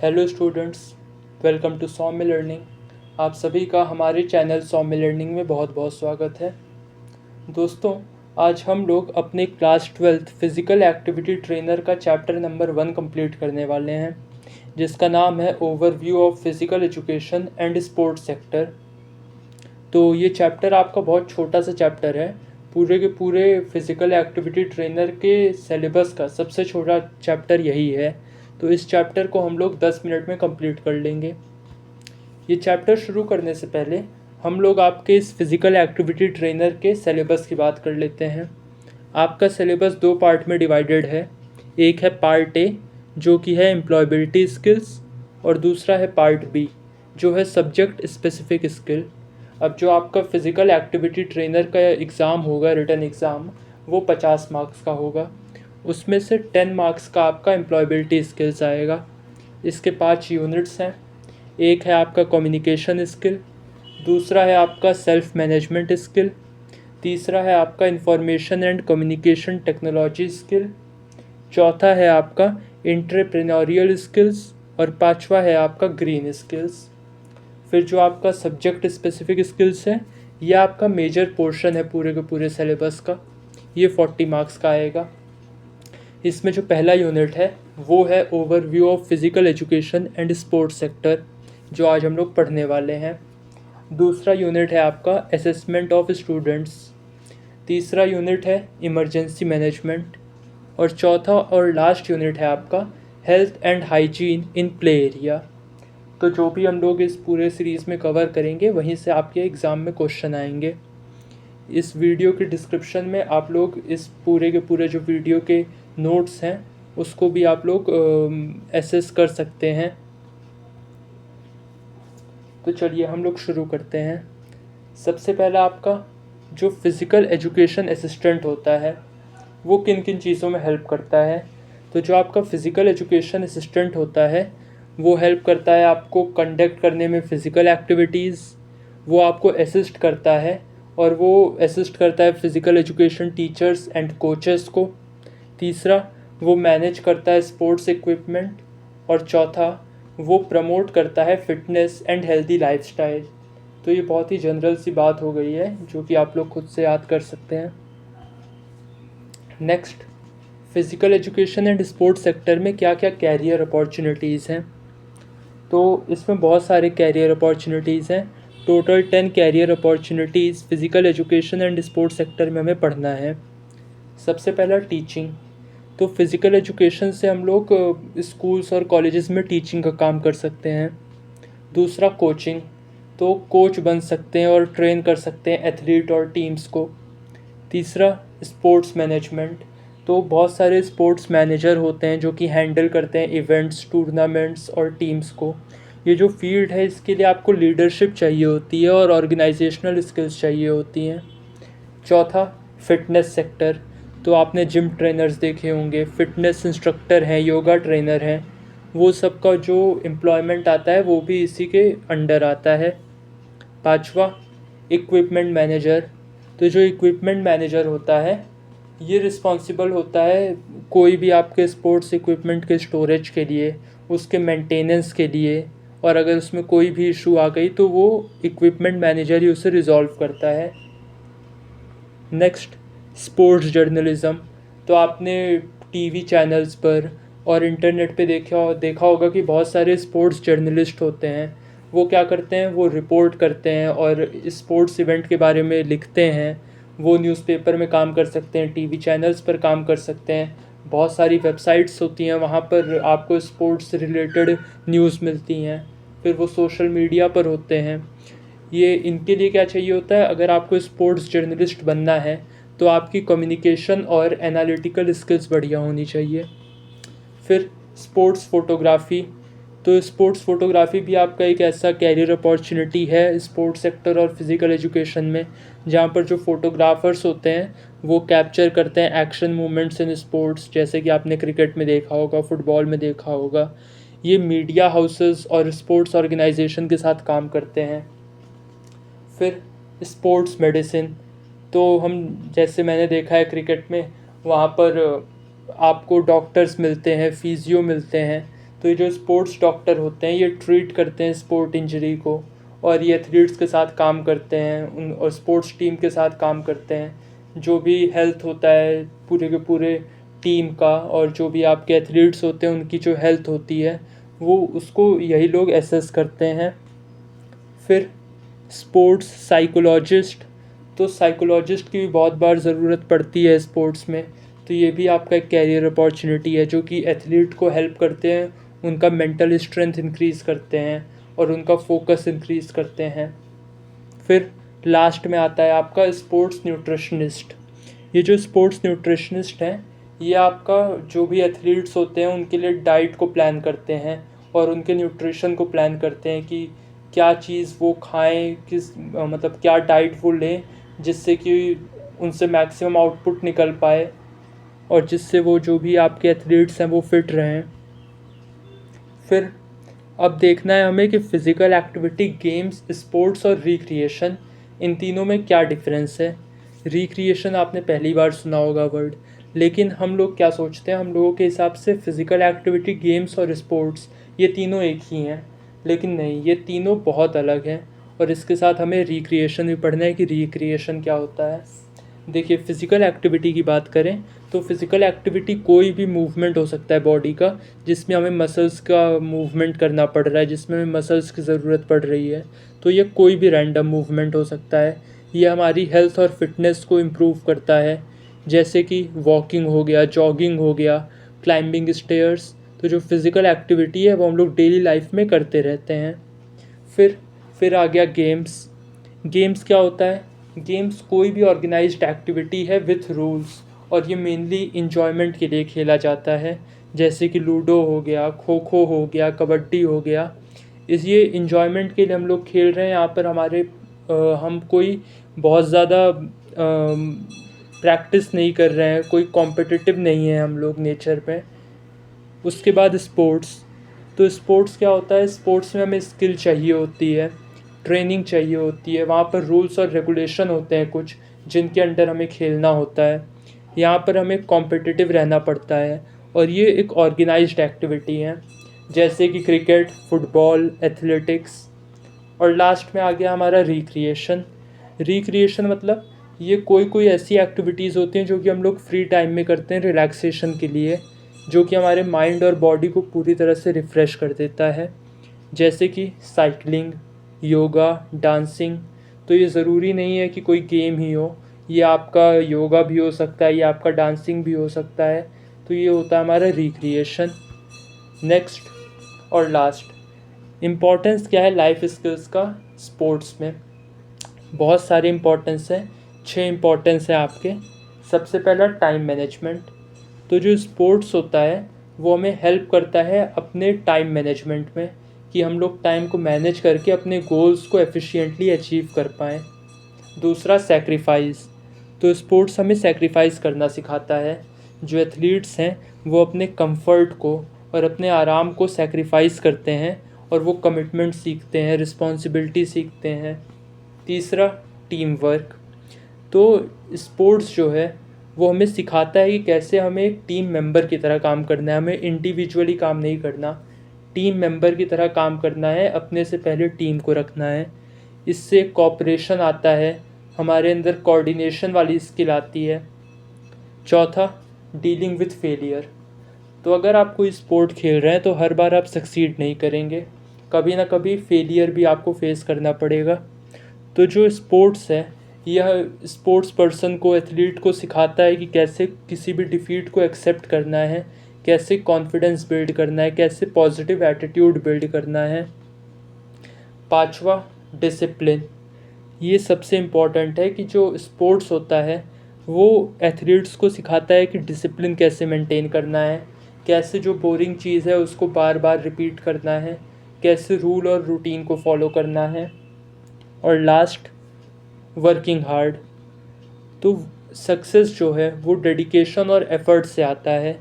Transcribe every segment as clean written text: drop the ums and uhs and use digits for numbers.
Hello students, welcome to Saumya learning. आप सभी का हमारे चैनल सौम्य लर्निंग में बहुत बहुत स्वागत है। दोस्तों, आज हम लोग अपने class 12th physical activity trainer का चैप्टर नंबर 1 कंप्लीट करने वाले हैं, जिसका नाम है overview of physical education and sports sector. तो ये चैप्टर आपका बहुत छोटा सा चैप्टर है। पूरे के पूरे फिज़िकल एक्टिविटी ट्रेनर के सिलेबस का सबसे छोटा चैप्टर यही है। तो इस चैप्टर को हम लोग 10 मिनट में कंप्लीट कर लेंगे। ये चैप्टर शुरू करने से पहले हम लोग आपके इस फिज़िकल एक्टिविटी ट्रेनर के सिलेबस की बात कर लेते हैं। आपका सिलेबस 2 पार्ट में डिवाइडेड है। एक है पार्ट ए, जो कि है एम्प्लॉयबिलिटी स्किल्स, और दूसरा है पार्ट बी, जो है सब्जेक्ट स्पेसिफिक स्किल। अब जो आपका फिज़िकल एक्टिविटी ट्रेनर का एग्ज़ाम होगा, रिटन एग्ज़ाम, वो 50 मार्क्स का होगा। उसमें से 10 मार्क्स का आपका एम्प्लॉयबिलिटी स्किल्स आएगा। इसके 5 यूनिट्स हैं। एक है आपका कम्युनिकेशन स्किल, दूसरा है आपका सेल्फ मैनेजमेंट स्किल, तीसरा है आपका information and communication technology skill, चौथा है आपका एंटरप्रेन्योरियल स्किल्स, और पांचवा है आपका ग्रीन स्किल्स। फिर जो आपका सब्जेक्ट स्पेसिफिक स्किल्स है, ये आपका मेजर पोर्शन है पूरे के पूरे सिलेबस का। ये 40 मार्क्स का आएगा। इसमें जो पहला यूनिट है वो है overview of physical education and sports sector, जो आज हम लोग पढ़ने वाले हैं। दूसरा यूनिट है आपका असेसमेंट ऑफ स्टूडेंट्स, तीसरा यूनिट है इमरजेंसी मैनेजमेंट, और चौथा और लास्ट यूनिट है आपका health and hygiene in play area. तो जो भी हम लोग इस पूरे सीरीज़ में कवर करेंगे, वहीं से आपके एग्ज़ाम में क्वेश्चन आएंगे। इस वीडियो के डिस्क्रिप्शन में आप लोग इस पूरे के पूरे जो वीडियो के नोट्स हैं, उसको भी आप लोग एसेस कर सकते हैं। तो चलिए हम लोग शुरू करते हैं। सबसे पहला आपका जो फिज़िकल एजुकेशन असिस्टेंट होता है, वो किन किन चीज़ों में हेल्प करता है। तो जो आपका फ़िज़िकल एजुकेशन असिस्टेंट होता है, वो हेल्प करता है आपको कंडक्ट करने में फ़िज़िकल एक्टिविटीज़, वो आपको असिस्ट करता है, और वो असिस्ट करता है physical education teachers and coaches को। तीसरा, वो मैनेज करता है स्पोर्ट्स इक्विपमेंट, और चौथा, वो प्रमोट करता है फिटनेस एंड हेल्दी लाइफस्टाइल। तो ये बहुत ही जनरल सी बात हो गई है, जो कि आप लोग खुद से याद कर सकते हैं। Next, physical education and sports sector में क्या क्या कैरियर अपॉर्चुनिटीज़ हैं। तो इसमें बहुत सारे कैरियर अपॉर्चुनिटीज़ हैं। Total 10 career opportunities physical education and sports sector में हमें पढ़ना है। सबसे पहला टीचिंग। तो फ़िज़िकल एजुकेशन से हम लोग स्कूल्स और कॉलेजेस में टीचिंग का काम कर सकते हैं। दूसरा कोचिंग, तो कोच बन सकते हैं और ट्रेन कर सकते हैं एथलीट और टीम्स को। तीसरा, स्पोर्ट्स मैनेजमेंट। तो बहुत सारे स्पोर्ट्स मैनेजर होते हैं जो कि हैंडल करते हैं इवेंट्स, टूर्नामेंट्स और टीम्स को। ये जो फील्ड है, इसके लिए आपको लीडरशिप चाहिए होती है और ऑर्गेनाइजेशनल स्किल्स चाहिए होती हैं। चौथा, फिटनेस सेक्टर। तो आपने जिम ट्रेनर्स देखे होंगे, फिटनेस इंस्ट्रक्टर हैं, योगा ट्रेनर हैं, वो सब का जो एम्प्लॉयमेंट आता है वो भी इसी के अंडर आता है। पांचवा, इक्विपमेंट मैनेजर। तो जो इक्विपमेंट मैनेजर होता है, ये रिस्पॉन्सिबल होता है कोई भी आपके स्पोर्ट्स इक्विपमेंट के स्टोरेज के लिए, उसके मेंटेनेंस के लिए, और अगर उसमें कोई भी इशू आ गई तो वो इक्विपमेंट मैनेजर ही उसे रिजॉल्व करता है। Next, sports journalism. तो आपने टीवी चैनल्स पर और इंटरनेट पे देखा होगा कि बहुत सारे स्पोर्ट्स जर्नलिस्ट होते हैं। वो क्या करते हैं, वो रिपोर्ट करते हैं और स्पोर्ट्स इवेंट के बारे में लिखते हैं। वो न्यूज़पेपर में काम कर सकते हैं, टीवी चैनल्स पर काम कर सकते हैं, बहुत सारी वेबसाइट्स होती हैं, वहाँ पर आपको स्पोर्ट्स से रिलेटेड न्यूज़ मिलती हैं। फिर वो सोशल मीडिया पर होते हैं। ये इनके लिए क्या चाहिए होता है, अगर आपको स्पोर्ट्स जर्नलिस्ट बनना है तो आपकी कम्युनिकेशन और एनालिटिकल स्किल्स बढ़िया होनी चाहिए। फिर स्पोर्ट्स फ़ोटोग्राफ़ी। तो स्पोर्ट्स फ़ोटोग्राफ़ी भी आपका एक ऐसा कैरियर अपॉर्चुनिटी है स्पोर्ट्स सेक्टर और फिज़िकल एजुकेशन में, जहाँ पर जो फ़ोटोग्राफ़र्स होते हैं वो कैप्चर करते हैं एक्शन मूवमेंट्स इन स्पोर्ट्स, जैसे कि आपने क्रिकेट में देखा होगा, फुटबॉल में देखा होगा। ये मीडिया हाउसेस और स्पोर्ट्स ऑर्गेनाइजेशन के साथ काम करते हैं। फिर स्पोर्ट्स मेडिसिन। तो हम, जैसे मैंने देखा है क्रिकेट में, वहाँ पर आपको डॉक्टर्स मिलते हैं, फिजियो मिलते हैं, तो ये जो स्पोर्ट्स डॉक्टर होते हैं ये ट्रीट करते हैं स्पोर्ट इंजरी को, और ये एथलीट्स के साथ काम करते हैं उन, और स्पोर्ट्स टीम के साथ काम करते हैं। जो भी हेल्थ होता है पूरे के पूरे टीम का, और जो भी आपके एथलीट्स होते हैं उनकी जो हेल्थ होती है वो उसको यही लोग एसेस करते हैं। फिर स्पोर्ट्स साइकोलॉजिस्ट, तो साइकोलॉजिस्ट की भी बहुत बार ज़रूरत पड़ती है स्पोर्ट्स में। तो ये भी आपका एक कैरियर अपॉर्चुनिटी है, जो कि एथलीट को हेल्प करते हैं, उनका मेंटल स्ट्रेंथ इंक्रीज़ करते हैं और उनका फोकस इंक्रीज़ करते हैं। फिर लास्ट में आता है आपका स्पोर्ट्स न्यूट्रिशनिस्ट। ये जो स्पोर्ट्स न्यूट्रिशनिस्ट हैं ये आपका जो भी एथलीट्स होते हैं उनके लिए डाइट को प्लान करते हैं और उनके न्यूट्रिशन को प्लान करते हैं कि क्या चीज़ वो खाएं, मतलब क्या डाइट वो लें जिससे कि उनसे मैक्सिमम आउटपुट निकल पाए और जिससे वो जो भी आपके एथलीट्स हैं वो फिट रहें। फिर अब देखना है हमें कि फ़िज़िकल एक्टिविटी, गेम्स, स्पोर्ट्स और रिक्रिएशन, इन तीनों में क्या डिफरेंस है। रिक्रिएशन आपने पहली बार सुना होगा वर्ड, लेकिन हम लोग क्या सोचते हैं, हम लोगों के हिसाब से फ़िज़िकल एक्टिविटी, गेम्स और स्पोर्ट्स ये तीनों एक ही हैं, लेकिन नहीं, ये तीनों बहुत अलग हैं। और इसके साथ हमें रिक्रिएशन भी पढ़ना है कि रिक्रिएशन क्या होता है। देखिए, फ़िज़िकल एक्टिविटी की बात करें तो फ़िज़िकल एक्टिविटी कोई भी मूवमेंट हो सकता है बॉडी का, जिसमें हमें मसल्स का मूवमेंट करना पड़ रहा है, जिसमें हमें मसल्स की ज़रूरत पड़ रही है। तो ये कोई भी रैंडम मूवमेंट हो सकता है। ये हमारी हेल्थ और फिटनेस को इम्प्रूव करता है, जैसे कि वॉकिंग हो गया, जॉगिंग हो गया, क्लाइंबिंग स्टेयर्स। तो जो फ़िज़िकल एक्टिविटी है वो हम लोग डेली लाइफ में करते रहते हैं। फिर आ गया गेम्स। गेम्स क्या होता है? गेम्स कोई भी ऑर्गेनाइज्ड एक्टिविटी है विथ रूल्स, और ये मेनली इन्जॉयमेंट के लिए खेला जाता है, जैसे कि लूडो हो गया, खो खो हो गया, कबड्डी हो गया। ये इन्जॉयमेंट के लिए हम लोग खेल रहे हैं। यहाँ पर हम कोई बहुत ज़्यादा प्रैक्टिस नहीं कर रहे हैं, कोई कॉम्पिटिटिव नहीं है हम लोग नेचर में। उसके बाद स्पोर्ट्स। तो स्पोर्ट्स क्या होता है? स्पोर्ट्स में हमें स्किल चाहिए होती है, ट्रेनिंग चाहिए होती है, वहाँ पर रूल्स और रेगुलेशन होते हैं कुछ जिनके अंडर हमें खेलना होता है। यहाँ पर हमें कॉम्पिटिटिव रहना पड़ता है, और ये एक ऑर्गेनाइज्ड एक्टिविटी है, जैसे कि क्रिकेट, फुटबॉल, एथलेटिक्स। और लास्ट में आ गया हमारा रिक्रिएशन। रिक्रिएशन मतलब ये कोई ऐसी एक्टिविटीज़ होती हैं जो कि हम लोग फ्री टाइम में करते हैं रिलैक्सेशन के लिए, जो कि हमारे माइंड और बॉडी को पूरी तरह से रिफ़्रेश कर देता है, जैसे कि साइकिलिंग, योगा, डांसिंग। तो ये ज़रूरी नहीं है कि कोई गेम ही हो, ये आपका योगा भी हो सकता है, ये आपका डांसिंग भी हो सकता है। तो ये होता है हमारा रिक्रिएशन। नेक्स्ट और लास्ट, इम्पोर्टेंस क्या है लाइफ स्किल्स का स्पोर्ट्स में? बहुत सारे इम्पोर्टेंस हैं, 6 इम्पोर्टेंस है आपके। सबसे पहला टाइम मैनेजमेंट। तो जो स्पोर्ट्स होता है वो हमें हेल्प करता है अपने टाइम मैनेजमेंट में, कि हम लोग टाइम को मैनेज करके अपने गोल्स को एफिशिएंटली अचीव कर पाएँ। दूसरा, सैक्रिफाइस। तो स्पोर्ट्स हमें सैक्रिफाइस करना सिखाता है। जो एथलीट्स हैं वो अपने कंफर्ट को और अपने आराम को सैक्रिफाइस करते हैं, और वो कमिटमेंट सीखते हैं, रिस्पॉन्सिबिलिटी सीखते हैं। तीसरा, टीम वर्क। तो स्पोर्ट्स जो है वो हमें सिखाता है कि कैसे हमें एक टीम मेंबर की तरह काम करना है, हमें इंडिविजुअली काम नहीं करना, टीम मेंबर की तरह काम करना है, अपने से पहले टीम को रखना है। इससे कोऑपरेशन आता है, हमारे अंदर कोऑर्डिनेशन वाली स्किल आती है। चौथा, डीलिंग विथ फेलियर। तो अगर आप कोई स्पोर्ट खेल रहे हैं तो हर बार आप सक्सीड नहीं करेंगे, कभी ना कभी फेलियर भी आपको फेस करना पड़ेगा। तो जो स्पोर्ट्स है यह स्पोर्ट्स पर्सन को, एथलीट को सिखाता है कि कैसे किसी भी डिफ़ीट को एक्सेप्ट करना है, कैसे कॉन्फिडेंस बिल्ड करना है, कैसे पॉजिटिव एटीट्यूड बिल्ड करना है। पांचवा, डिसिप्लिन। ये सबसे इम्पॉर्टेंट है कि जो स्पोर्ट्स होता है वो एथलीट्स को सिखाता है कि डिसिप्लिन कैसे मेंटेन करना है, कैसे जो बोरिंग चीज़ है उसको बार बार रिपीट करना है, कैसे रूल और रूटीन को फॉलो करना है। और लास्ट, वर्किंग हार्ड। तो सक्सेस जो है वो डेडिकेशन और एफर्ट से आता है।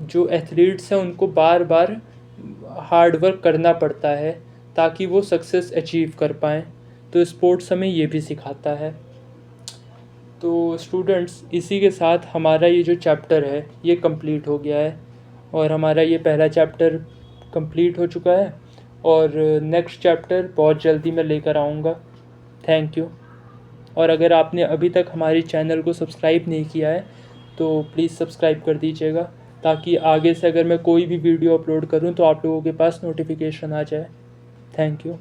जो एथलीट्स हैं उनको बार बार हार्ड वर्क करना पड़ता है ताकि वो सक्सेस अचीव कर पाएँ। तो स्पोर्ट्स हमें ये भी सिखाता है। तो स्टूडेंट्स, इसी के साथ हमारा ये जो चैप्टर है ये कंप्लीट हो गया है, और हमारा ये पहला चैप्टर कंप्लीट हो चुका है और नेक्स्ट चैप्टर बहुत जल्दी मैं लेकर आऊँगा। Thank you. और अगर आपने अभी तक हमारे चैनल को सब्सक्राइब नहीं किया है तो प्लीज़ सब्सक्राइब कर दीजिएगा, ताकि आगे से अगर मैं कोई भी वीडियो अपलोड करूं तो आप लोगों के पास नोटिफिकेशन आ जाए। Thank you.